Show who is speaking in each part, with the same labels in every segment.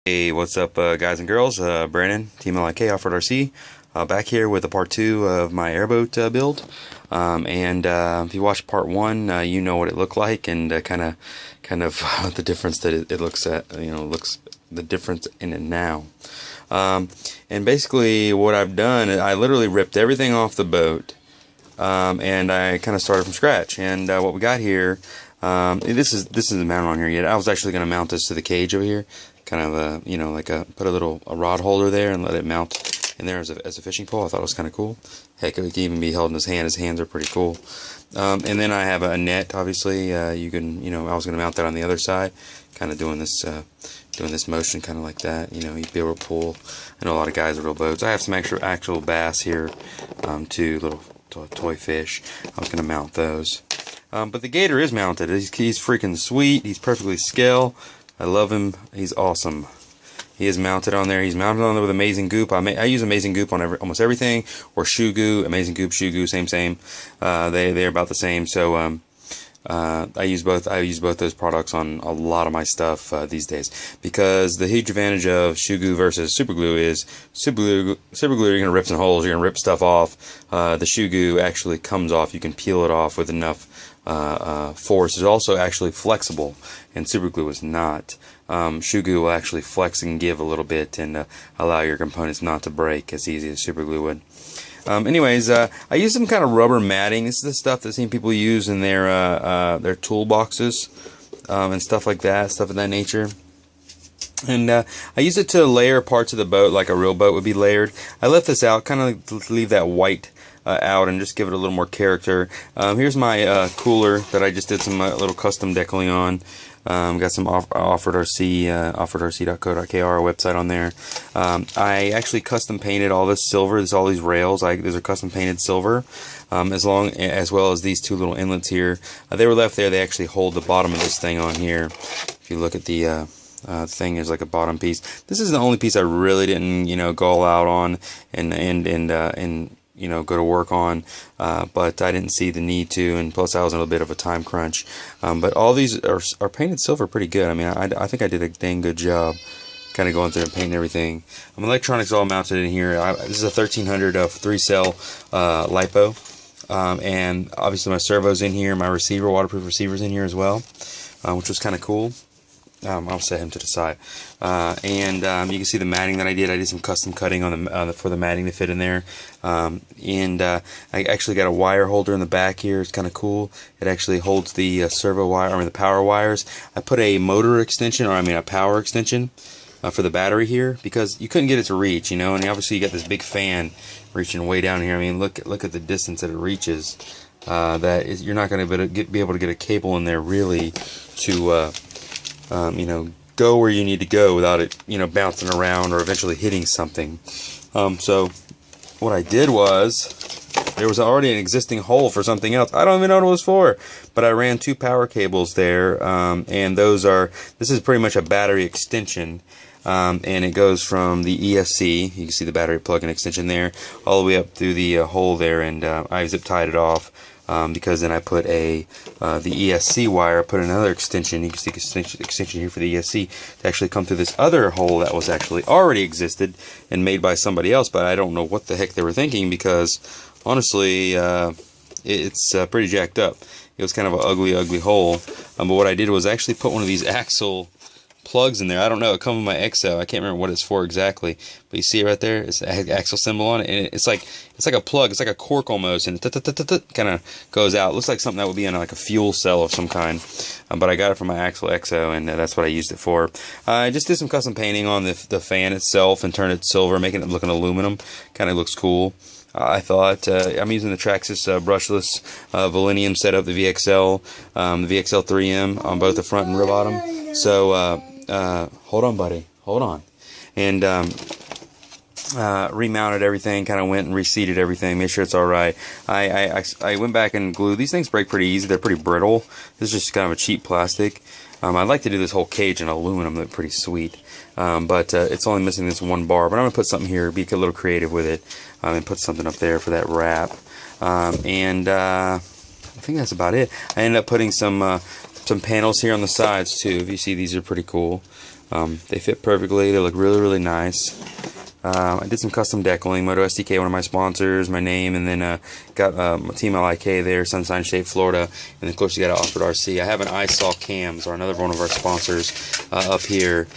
Speaker 1: Hey, what's up, guys and girls? Brandon, Team OFFROADRC, back here with a part 2 of my airboat build. If you watched part 1, you know what it looked like, and kind of the difference that it looks at. Looks the difference in it now. And basically, what I've done, I literally ripped everything off the boat, and I kind of started from scratch. And what we got here, this isn't mounted on here yet. I was actually going to mount this to the cage over here. Kind of put a rod holder there and let it mount in there as a fishing pole. I thought it was kind of cool. Heck, it could even be held in his hand. His hands are pretty cool. And then I have a net. Obviously, I was going to mount that on the other side, kind of doing this motion, kind of like that. You'd be able to pull. I know a lot of guys with real boats. I have some actual bass here, two little toy fish. I was going to mount those. But the gator is mounted. He's freaking sweet. He's perfectly scale. I love him. He's awesome. He is mounted on there. He's mounted on there with Amazing Goop. I use Amazing Goop on almost everything, or Shoe Goo, Amazing Goop, Shoe Goo, same. They're about the same. So I use both those products on a lot of my stuff these days, because the huge advantage of Shoe Goo versus Super Glue is Super Glue you're gonna rip some holes, you're gonna rip stuff off. The Shoe Goo actually comes off. You can peel it off with enough force. It's also actually flexible, and Super Glue is not. Shoe Goo will actually flex and give a little bit and allow your components not to break as easy as Super Glue would. Anyways, I use some kind of rubber matting. This is the stuff that I've seen people use in their toolboxes and stuff like that, stuff of that nature. And I use it to layer parts of the boat like a real boat would be layered. I left this out, kind of leave that white out and just give it a little more character. Here's my cooler that I just did some little custom decaling on. Got some OFFROADRC, OFFROADRC.co.kr website on there. I actually custom painted all this silver. All these rails. These are custom painted silver, as well as these two little inlets here. They were left there. They actually hold the bottom of this thing on here. If you look at the thing, is like a bottom piece. This is the only piece I really didn't, go all out on and go to work on, but I didn't see the need to, and plus I was in a bit of a time crunch. But all these are painted silver pretty good. I mean, I think I did a dang good job kind of going through and painting everything. Electronics all mounted in here. This is a 1300 3-cell LiPo, and obviously my servo's in here, my receiver, waterproof receiver's in here as well, which was kind of cool. I'll set him to the side, you can see the matting that I did. I did some custom cutting on for the matting to fit in there, I actually got a wire holder in the back here. It's kind of cool. It actually holds the servo wire, the power wires. I put a motor extension, a power extension for the battery here, because you couldn't get it to reach, and obviously you got this big fan reaching way down here. Look at the distance that it reaches. You're not going to be able to get a cable in there really to go where you need to go without it, bouncing around or eventually hitting something. So what I did was, there was already an existing hole for something else. I don't even know what it was for, but I ran 2 power cables there, and this is pretty much a battery extension, and it goes from the ESC, you can see the battery plug-in extension there, all the way up through the hole there, and I zip tied it off. Because then I put the ESC wire, put another extension, you can see extension here for the ESC, to actually come through this other hole that was actually already existed and made by somebody else, but I don't know what the heck they were thinking, because honestly it's pretty jacked up. It was kind of an ugly hole, but what I did was actually put one of these axle plugs in there. I don't know, it comes with my XO. I can't remember what it's for exactly, but you see it right there, it's an axle symbol on it, and it's like a plug, it's like a cork almost, and it kind of goes out. It looks like something that would be in like a fuel cell of some kind, but I got it from my Axle XO, and that's what I used it for. I just did some custom painting on the fan itself and turned it silver, making it look an aluminum. Kind of looks cool. I thought. I'm using the Traxxas Brushless Volinium setup, the VXL, the VXL 3M on both the front and rear bottom. So hold on, buddy, hold on. And remounted everything, kind of went and reseated everything, made sure it's alright. I went back and glued. These things break pretty easy, they're pretty brittle. This is just kind of a cheap plastic. I'd like to do this whole cage in aluminum, they're pretty sweet. But it's only missing this one bar, but I'm going to put something here, be a little creative with it, and put something up there for that wrap. I think that's about it. I ended up putting some panels here on the sides too. If you see, these are pretty cool. They fit perfectly. They look really, really nice. I did some custom deckling. Moto SDK, one of my sponsors, my name, and then got Team LIK there, Sunshine State, Florida, and then of course you got OFFROADRC. I have an iSaw Cams, or another one of our sponsors, up here.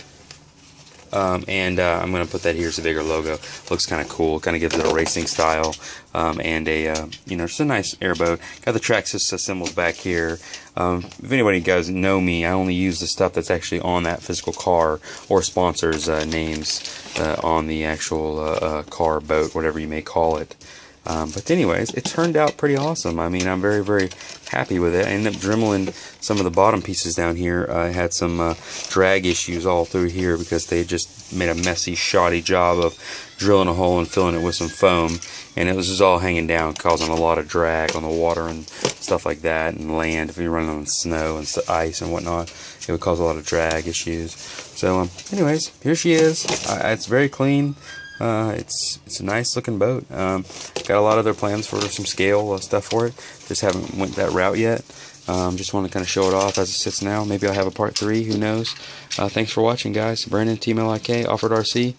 Speaker 1: I'm going to put that here as a bigger logo. Looks kind of cool. Kind of gives it a racing style, and a just a nice airboat. Got the Traxxas assembled back here. If anybody guys know me, I only use the stuff that's actually on that physical car or sponsors' names on the actual car, boat, whatever you may call it. But anyways, it turned out pretty awesome. I mean, I'm very, very happy with it. I ended up dremeling some of the bottom pieces down here. I had some drag issues all through here because they just made a messy, shoddy job of drilling a hole and filling it with some foam. And it was just all hanging down, causing a lot of drag on the water and stuff like that, and land. If you're running on snow and ice and whatnot, it would cause a lot of drag issues. So, anyways, here she is. It's very clean. It's a nice looking boat. Got a lot of other plans for some scale stuff for it. Just haven't went that route yet. Just want to kind of show it off as it sits now. Maybe I'll have a part 3. Who knows? Thanks for watching, guys. Brandon, Team LIK, OFFROADRC,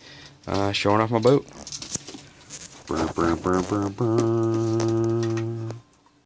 Speaker 1: showing off my boat.